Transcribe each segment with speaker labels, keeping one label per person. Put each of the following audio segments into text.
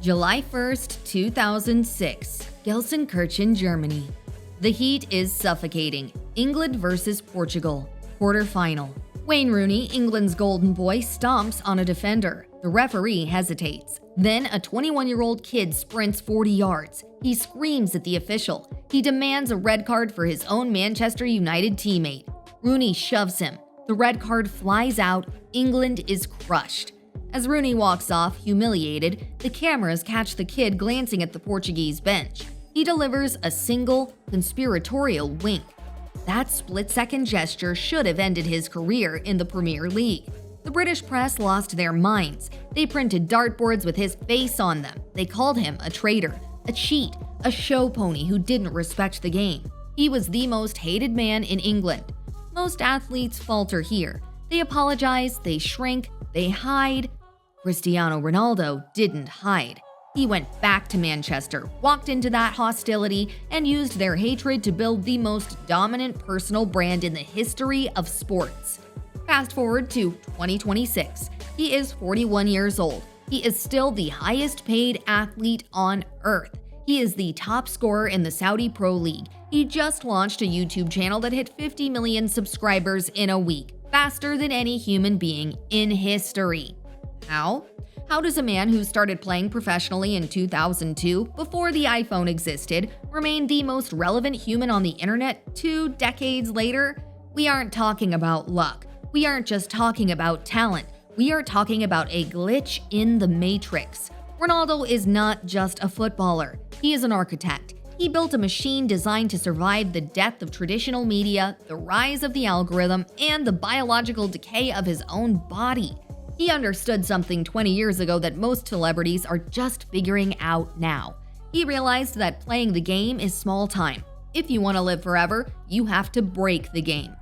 Speaker 1: July 1st, 2006, Gelsenkirchen, Germany. The heat is suffocating. England vs. Portugal, quarterfinal. Wayne Rooney, England's golden boy, stomps on a defender. The referee hesitates. Then a 21-year-old kid sprints 40 yards. He screams at the official. He demands a red card for his own Manchester United teammate. Rooney shoves him. The red card flies out. England is crushed. As Rooney walks off, humiliated, the cameras catch the kid glancing at the Portuguese bench. He delivers a single, conspiratorial wink. That split-second gesture should have ended his career in the Premier League. The British press lost their minds. They printed dartboards with his face on them. They called him a traitor, a cheat, a show pony who didn't respect the game. He was the most hated man in England. Most athletes falter here. They apologize, they shrink, they hide. Cristiano Ronaldo didn't hide. He went back to Manchester, walked into that hostility, and used their hatred to build the most dominant personal brand in the history of sports. Fast forward to 2026. He is 41 years old. He is still the highest paid athlete on earth. He is the top scorer in the Saudi Pro League. He just launched a YouTube channel that hit 50 million subscribers in a week, faster than any human being in history. How? How does a man who started playing professionally in 2002, before the iPhone existed, remain the most relevant human on the internet 2 decades later? We aren't talking about luck. We aren't just talking about talent. We are talking about a glitch in the matrix. Ronaldo is not just a footballer. He is an architect. He built a machine designed to survive the death of traditional media, the rise of the algorithm, and the biological decay of his own body. He understood something 20 years ago that most celebrities are just figuring out now. He realized that playing the game is small time. If you want to live forever, you have to break the game.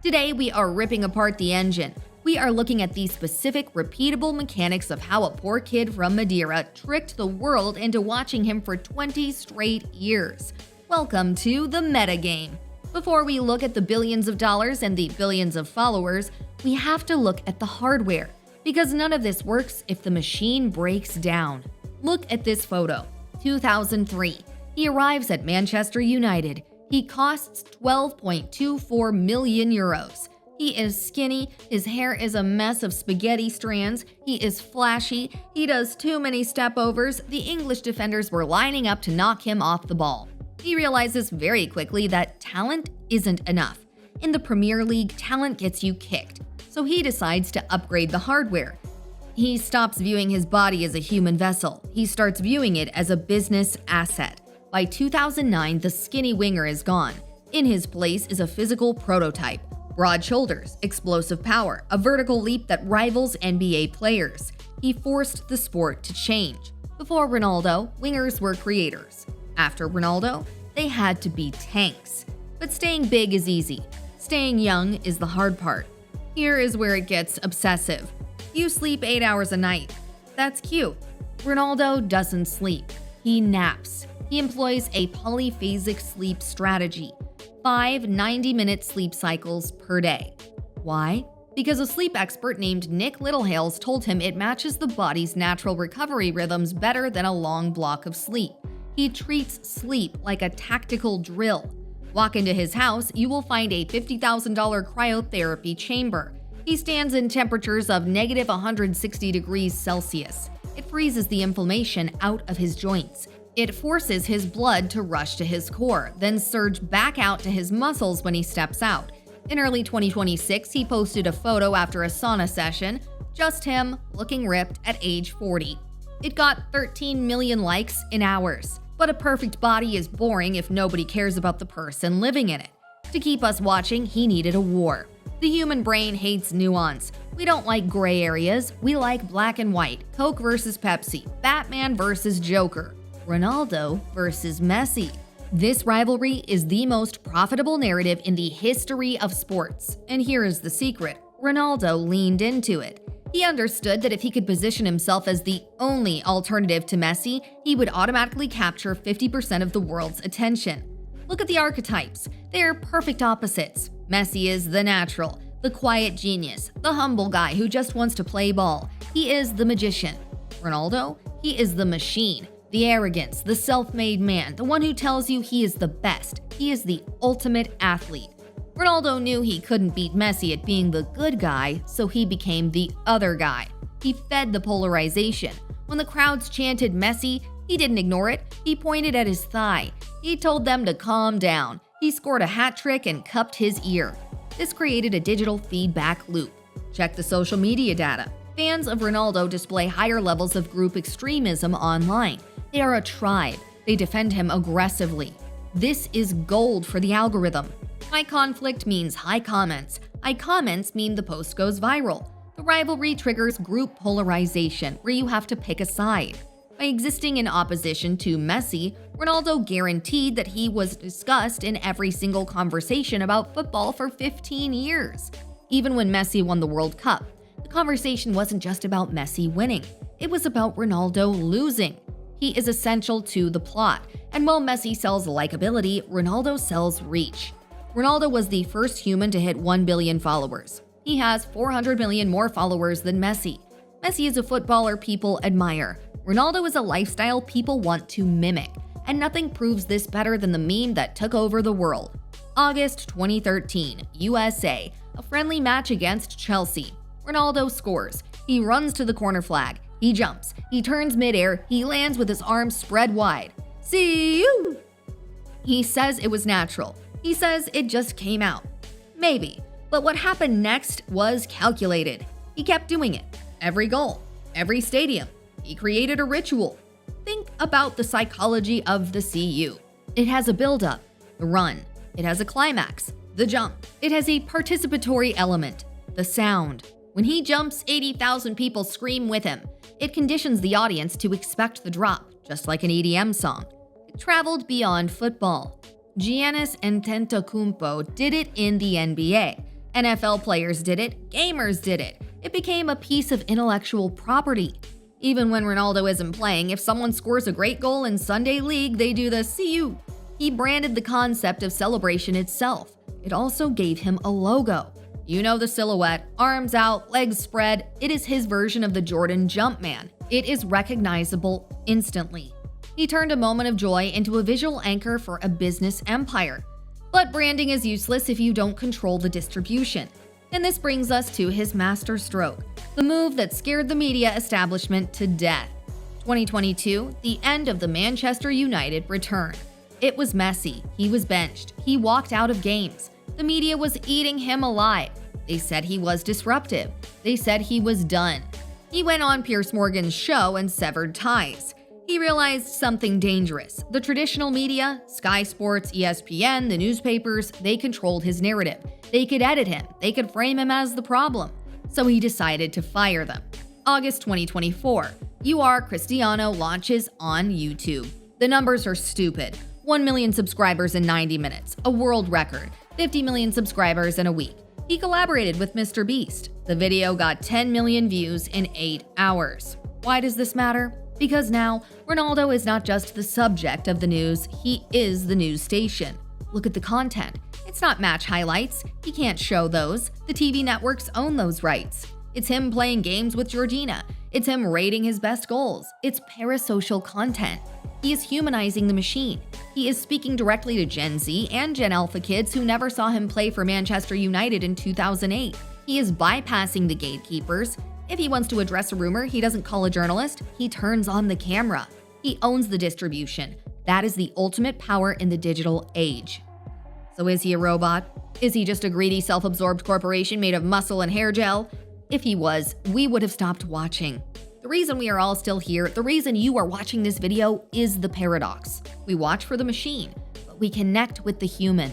Speaker 1: Today, we are ripping apart the engine. We are looking at the specific, repeatable mechanics of how a poor kid from Madeira tricked the world into watching him for 20 straight years. Welcome to the metagame. Before we look at the billions of dollars and the billions of followers, we have to look at the hardware. Because none of this works if the machine breaks down. Look at this photo. 2003. He arrives at Manchester United. He costs 12.24 million euros. He is skinny, his hair is a mess of spaghetti strands, he is flashy, he does too many step-overs, the English defenders were lining up to knock him off the ball. He realizes very quickly that talent isn't enough. In the Premier League, talent gets you kicked. So he decides to upgrade the hardware. He stops viewing his body as a human vessel. He starts viewing it as a business asset. By 2009, the skinny winger is gone. In his place is a physical prototype. Broad shoulders, explosive power, a vertical leap that rivals NBA players. He forced the sport to change. Before Ronaldo, wingers were creators. After Ronaldo, they had to be tanks. But staying big is easy. Staying young is the hard part. Here is where it gets obsessive. You sleep 8 hours a night. That's cute. Ronaldo doesn't sleep. He naps. He employs a polyphasic sleep strategy. 5 90-minute sleep cycles per day. Why? Because a sleep expert named Nick Littlehales told him it matches the body's natural recovery rhythms better than a long block of sleep. He treats sleep like a tactical drill. Walk into his house, you will find a $50,000 cryotherapy chamber. He stands in temperatures of negative 160 degrees Celsius. It freezes the inflammation out of his joints. It forces his blood to rush to his core, then surge back out to his muscles when he steps out. In early 2026, he posted a photo after a sauna session, just him, looking ripped at age 40. It got 13 million likes in hours. But a perfect body is boring if nobody cares about the person living in it. To keep us watching, he needed a war. The human brain hates nuance. We don't like gray areas. We like black and white. Coke versus Pepsi. Batman versus Joker. Ronaldo versus Messi. This rivalry is the most profitable narrative in the history of sports. And here is the secret. Ronaldo leaned into it. He understood that if he could position himself as the only alternative to Messi, he would automatically capture 50% of the world's attention. Look at the archetypes. They are perfect opposites. Messi is the natural, the quiet genius, the humble guy who just wants to play ball. He is the magician. Ronaldo He is the machine, the arrogance, the self-made man, the one who tells you he is the best. He is the ultimate athlete. Ronaldo knew he couldn't beat Messi at being the good guy, so he became the other guy. He fed the polarization. When the crowds chanted Messi, he didn't ignore it. He pointed at his thigh. He told them to calm down. He scored a hat trick and cupped his ear. This created a digital feedback loop. Check the social media data. Fans of Ronaldo display higher levels of group extremism online. They are a tribe. They defend him aggressively. This is gold for the algorithm. High conflict means high comments. High comments mean the post goes viral. The rivalry triggers group polarization, where you have to pick a side. By existing in opposition to Messi, Ronaldo guaranteed that he was discussed in every single conversation about football for 15 years. Even when Messi won the World Cup, the conversation wasn't just about Messi winning. It was about Ronaldo losing. He is essential to the plot, and while Messi sells likability, Ronaldo sells reach. Ronaldo was the first human to hit 1 billion followers. He has 400 million more followers than Messi. Messi is a footballer people admire. Ronaldo is a lifestyle people want to mimic, and nothing proves this better than the meme that took over the world. August 2013, USA, a friendly match against Chelsea. Ronaldo scores. He runs to the corner flag. He jumps. He turns midair. He lands with his arms spread wide. SIUUU! He says it was natural. He says it just came out. Maybe. But what happened next was calculated. He kept doing it. Every goal. Every stadium. He created a ritual. Think about the psychology of the SIUUU. It has a build-up, the run. It has a climax, the jump. It has a participatory element, the sound. When he jumps, 80,000 people scream with him. It conditions the audience to expect the drop, just like an EDM song. It traveled beyond football. Giannis Antetokounmpo did it in the NBA. NFL players did it, gamers did it. It became a piece of intellectual property. Even when Ronaldo isn't playing, if someone scores a great goal in Sunday League, they do the SIUUU. He branded the concept of celebration itself. It also gave him a logo. You know the silhouette, arms out, legs spread. It is his version of the Jordan Jumpman. It is recognizable instantly. He turned a moment of joy into a visual anchor for a business empire. But branding is useless if you don't control the distribution. And this brings us to his masterstroke, the move that scared the media establishment to death. 2022, the end of the Manchester United return. It was Messi. He was benched. He walked out of games. The media was eating him alive. They said he was disruptive. They said he was done. He went on Piers Morgan's show and severed ties. He realized something dangerous. The traditional media, Sky Sports, ESPN, the newspapers, they controlled his narrative. They could edit him. They could frame him as the problem. So he decided to fire them. August 2024, Cristiano launches on YouTube. The numbers are stupid. 1 million subscribers in 90 minutes, a world record. 50 million subscribers in a week. He collaborated with Mr. Beast. The video got 10 million views in 8 hours. Why does this matter? Because now, Ronaldo is not just the subject of the news, he is the news station. Look at the content. It's not match highlights. He can't show those. The TV networks own those rights. It's him playing games with Georgina. It's him rating his best goals. It's parasocial content. He is humanizing the machine. He is speaking directly to Gen Z and Gen Alpha kids who never saw him play for Manchester United in 2008. He is bypassing the gatekeepers. If he wants to address a rumor, he doesn't call a journalist, he turns on the camera. He owns the distribution. That is the ultimate power in the digital age. So is he a robot? Is he just a greedy, self-absorbed corporation made of muscle and hair gel? If he was, we would have stopped watching. The reason we are all still here, the reason you are watching this video is the paradox. We watch for the machine, but we connect with the human.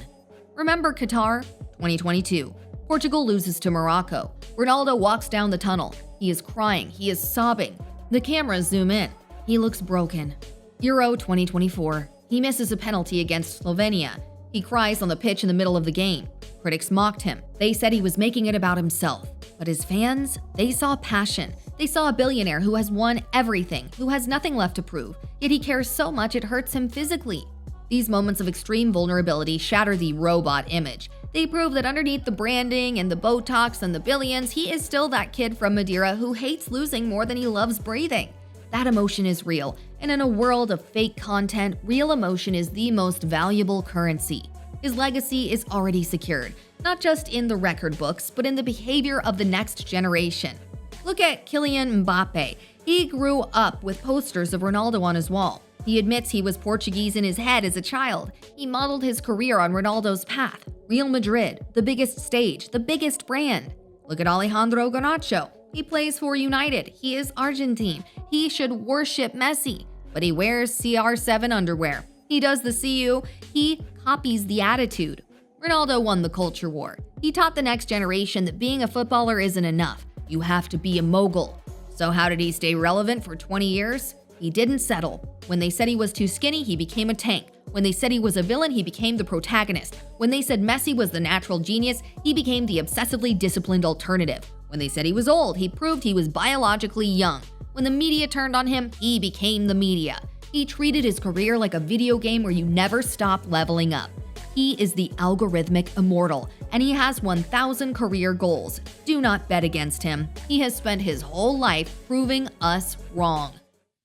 Speaker 1: Remember Qatar? 2022. Portugal loses to Morocco. Ronaldo walks down the tunnel. He is crying. He is sobbing. The cameras zoom in. He looks broken. Euro 2024. He misses a penalty against Slovenia. He cries on the pitch in the middle of the game. Critics mocked him. They said he was making it about himself. But his fans, they saw passion. They saw a billionaire who has won everything, who has nothing left to prove, yet he cares so much it hurts him physically. These moments of extreme vulnerability shatter the robot image. They prove that underneath the branding and the Botox and the billions, he is still that kid from Madeira who hates losing more than he loves breathing. that emotion is real, and in a world of fake content, real emotion is the most valuable currency. His legacy is already secured, not just in the record books, but in the behavior of the next generation. Look at Kylian Mbappe. He grew up with posters of Ronaldo on his wall. He admits he was Portuguese in his head as a child. He modeled his career on Ronaldo's path. Real Madrid, the biggest stage, the biggest brand. Look at Alejandro Garnacho. He plays for United. He is Argentine. He should worship Messi, but he wears CR7 underwear. He does the SIUUU. He copies the attitude. Ronaldo won the culture war. He taught the next generation that being a footballer isn't enough. You have to be a mogul. So how did he stay relevant for 20 years? He didn't settle. When they said he was too skinny, he became a tank. When they said he was a villain, he became the protagonist. When they said Messi was the natural genius, he became the obsessively disciplined alternative. When they said he was old, he proved he was biologically young. When the media turned on him, he became the media. He treated his career like a video game where you never stop leveling up. He is the algorithmic immortal, and he has 1,000 career goals. Do not bet against him. He has spent his whole life proving us wrong.